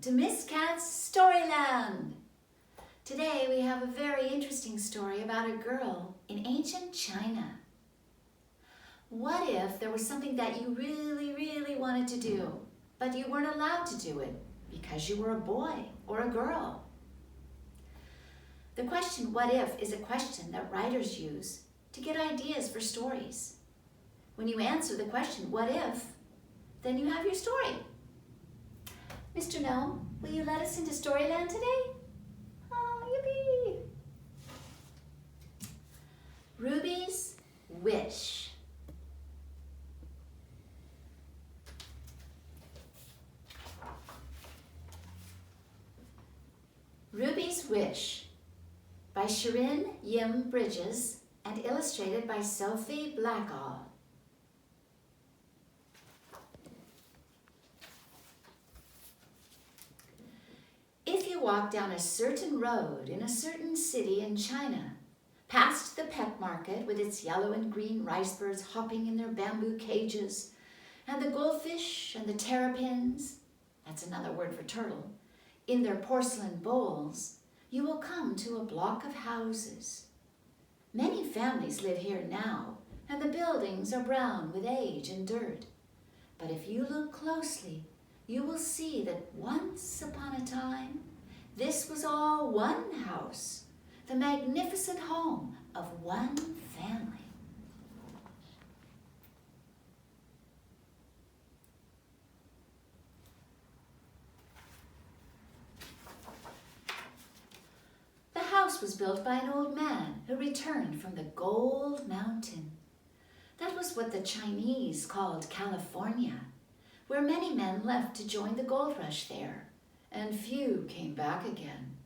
to Miss Cat's Storyland. Today we have a very interesting story about a girl in ancient China. What if there was something that you really wanted to do, but you weren't allowed to do it because you were a boy or a girl? The question, what if, is a question that writers use to get ideas for stories. When you answer the question, what if, then you have your story. Mr. Gnome, will you let us into Storyland today? Oh, yippee! Ruby's Wish. Ruby's Wish by Shirin Yim Bridges and illustrated by Sophie Blackall. If you walk down a certain road in a certain city in China, past the pet market with its yellow and green rice birds hopping in their bamboo cages, and the goldfish and the terrapins, that's another word for turtle, in their porcelain bowls, you will come to a block of houses. Many families live here now, and the buildings are brown with age and dirt. But if you look closely, you will see that once upon a time, this was all one house, the magnificent home of one family. The house was built by an old man who returned from the Gold Mountain. That was what the Chinese called California, where many men left to join the gold rush there, and few came back again.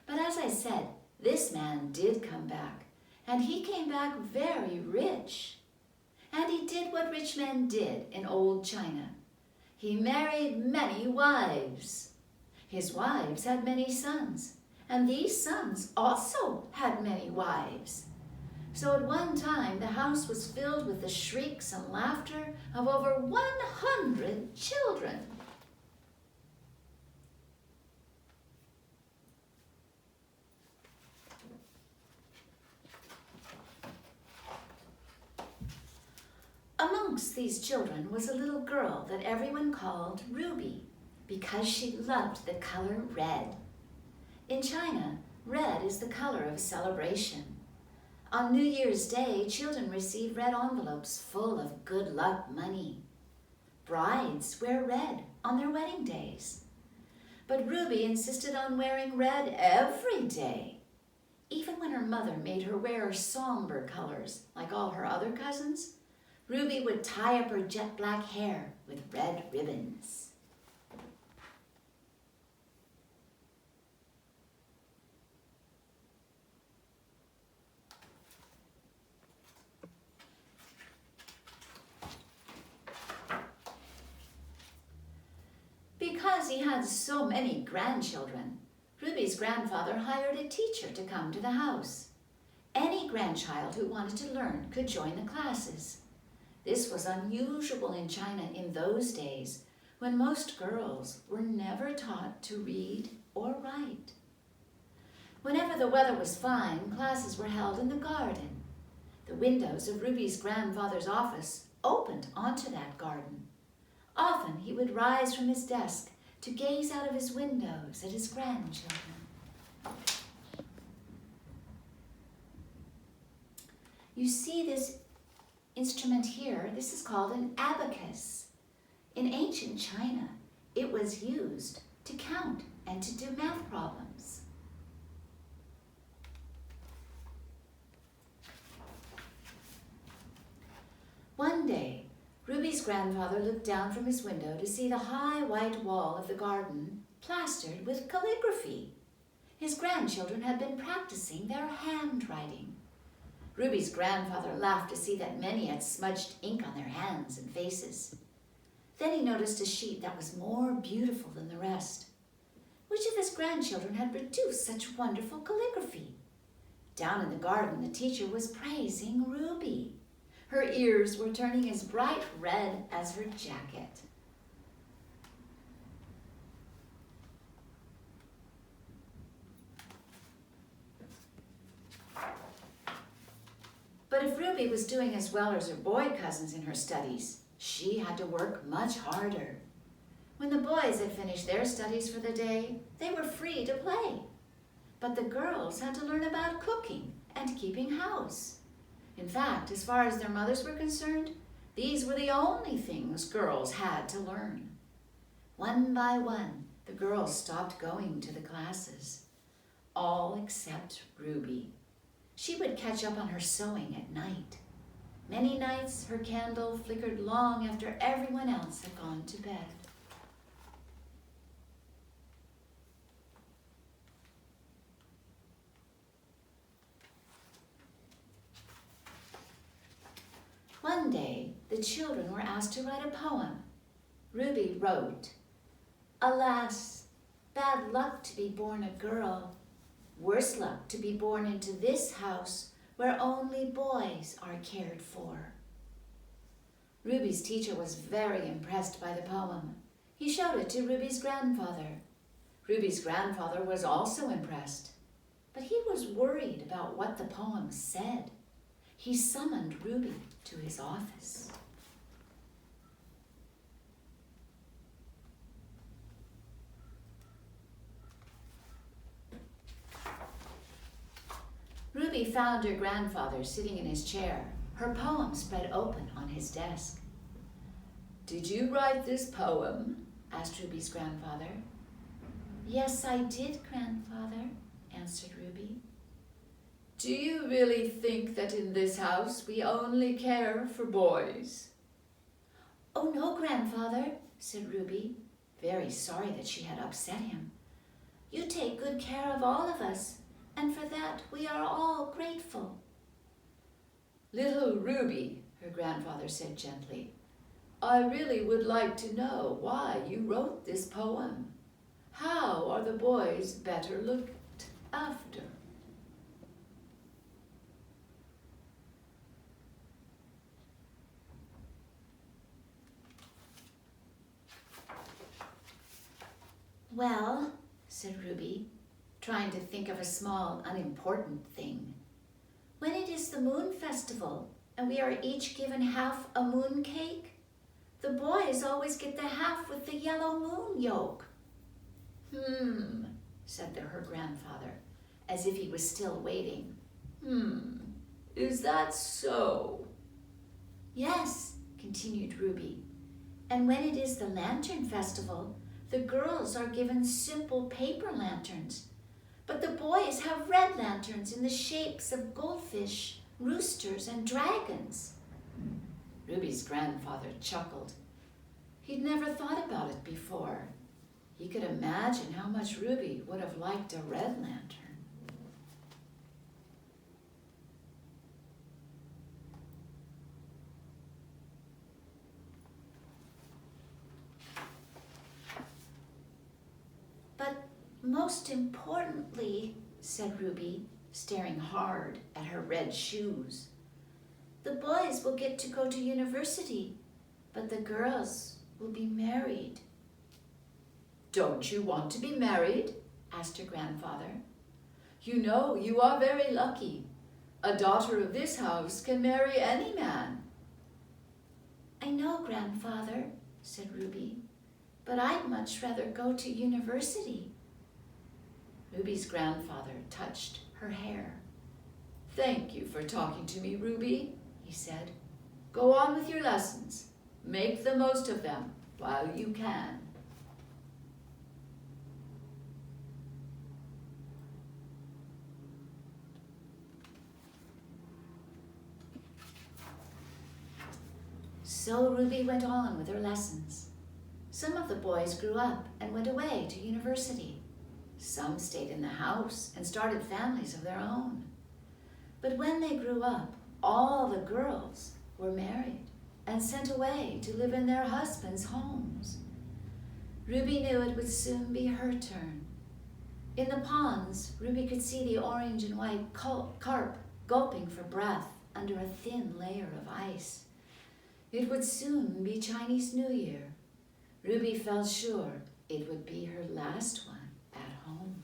But as I said, this man did come back, and he came back very rich. And he did what rich men did in old China. He married many wives. His wives had many sons, and these sons also had many wives. So at one time, the house was filled with the shrieks and laughter of over 100 children. Amongst these children was a little girl that everyone called Ruby because she loved the color red. In China, red is the color of celebration. On New Year's Day, children receive red envelopes full of good luck money. Brides wear red on their wedding days. But Ruby insisted on wearing red every day. Even when her mother made her wear somber colors, like all her other cousins, Ruby would tie up her jet black hair with red ribbons. Because he had so many grandchildren, Ruby's grandfather hired a teacher to come to the house. Any grandchild who wanted to learn could join the classes. This was unusual in China in those days, when most girls were never taught to read or write. Whenever the weather was fine, classes were held in the garden. The windows of Ruby's grandfather's office opened onto that garden. Often he would rise from his desk to gaze out of his windows at his grandchildren. You see this instrument here, this is called an abacus. In ancient China, it was used to count and to do math problems. One day, Ruby's grandfather looked down from his window to see the high white wall of the garden plastered with calligraphy. His grandchildren had been practicing their handwriting. Ruby's grandfather laughed to see that many had smudged ink on their hands and faces. Then he noticed a sheet that was more beautiful than the rest. Which of his grandchildren had produced such wonderful calligraphy? Down in the garden, the teacher was praising Ruby. Her ears were turning as bright red as her jacket. But if Ruby was doing as well as her boy cousins in her studies, she had to work much harder. When the boys had finished their studies for the day, they were free to play. But the girls had to learn about cooking and keeping house. In fact, as far as their mothers were concerned, these were the only things girls had to learn. One by one, the girls stopped going to the classes, all except Ruby. She would catch up on her sewing at night. Many nights, her candle flickered long after everyone else had gone to bed. One day, the children were asked to write a poem. Ruby wrote, "Alas, bad luck to be born a girl. Worse luck to be born into this house where only boys are cared for." Ruby's teacher was very impressed by the poem. He showed it to Ruby's grandfather. Ruby's grandfather was also impressed, but he was worried about what the poem said. He summoned Ruby to his office. Ruby found her grandfather sitting in his chair, her poem spread open on his desk. "Did you write this poem?" asked Ruby's grandfather. "Yes, I did, grandfather," answered Ruby. "Do you really think that in this house we only care for boys?" "Oh no, grandfather," said Ruby, very sorry that she had upset him. "You take good care of all of us, and for that we are all grateful." "Little Ruby," her grandfather said gently, "I really would like to know why you wrote this poem. How are the boys better looked after?" "Well," said Ruby, trying to think of a small, unimportant thing, "when it is the moon festival and we are each given half a moon cake, the boys always get the half with the yellow moon yolk." Said her grandfather, as if he was still waiting. Is that so?" "Yes," continued Ruby, "and when it is the lantern festival, the girls are given simple paper lanterns, but the boys have red lanterns in the shapes of goldfish, roosters, and dragons." Ruby's grandfather chuckled. He'd never thought about it before. He could imagine how much Ruby would have liked a red lantern. "But most importantly," said Ruby, staring hard at her red shoes, "the boys will get to go to university, but the girls will be married." "Don't you want to be married?" asked her grandfather. "You know you are very lucky. A daughter of this house can marry any man." "I know, grandfather," said Ruby, "but I'd much rather go to university." Ruby's grandfather touched her hair. "Thank you for talking to me, Ruby," he said. "Go on with your lessons. Make the most of them while you can." So Ruby went on with her lessons. Some of the boys grew up and went away to university. Some stayed in the house and started families of their own. But when they grew up, all the girls were married and sent away to live in their husbands' homes. Ruby knew it would soon be her turn. In the ponds, Ruby could see the orange and white carp gulping for breath under a thin layer of ice. It would soon be Chinese New Year. Ruby felt sure it would be her last one at home.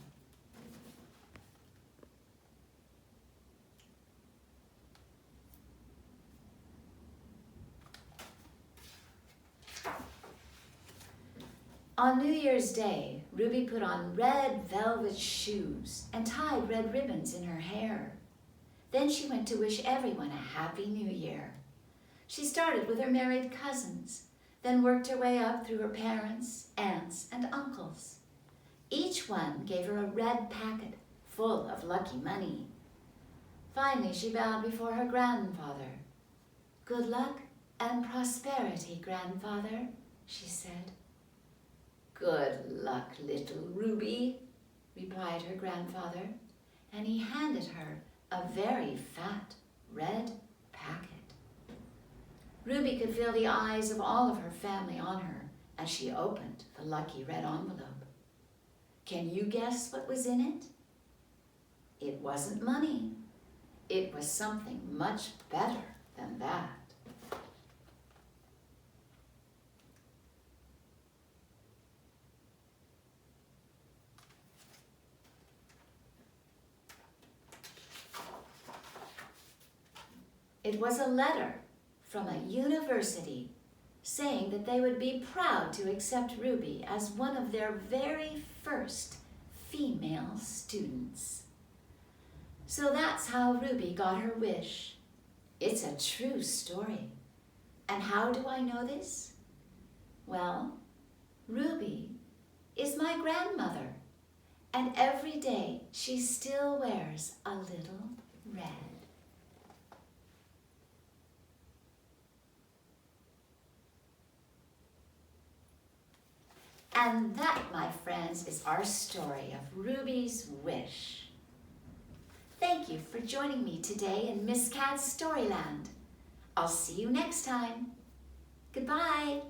On New Year's Day, Ruby put on red velvet shoes and tied red ribbons in her hair. Then she went to wish everyone a Happy New Year. She started with her married cousins, then worked her way up through her parents, aunts, and uncles. Each one gave her a red packet full of lucky money. Finally, she bowed before her grandfather. "Good luck and prosperity, grandfather," she said. "Good luck, little Ruby," replied her grandfather, and he handed her a very fat red packet. Ruby could feel the eyes of all of her family on her as she opened the lucky red envelope. Can you guess what was in it? It wasn't money. It was something much better than that. It was a letter from a university saying that they would be proud to accept Ruby as one of their very first female students. So that's how Ruby got her wish. It's a true story. And how do I know this? Well, Ruby is my grandmother, and every day she still wears a little red. And that, my friends, is our story of Ruby's wish. Thank you for joining me today in Miss Cat's Storyland. I'll see you next time. Goodbye.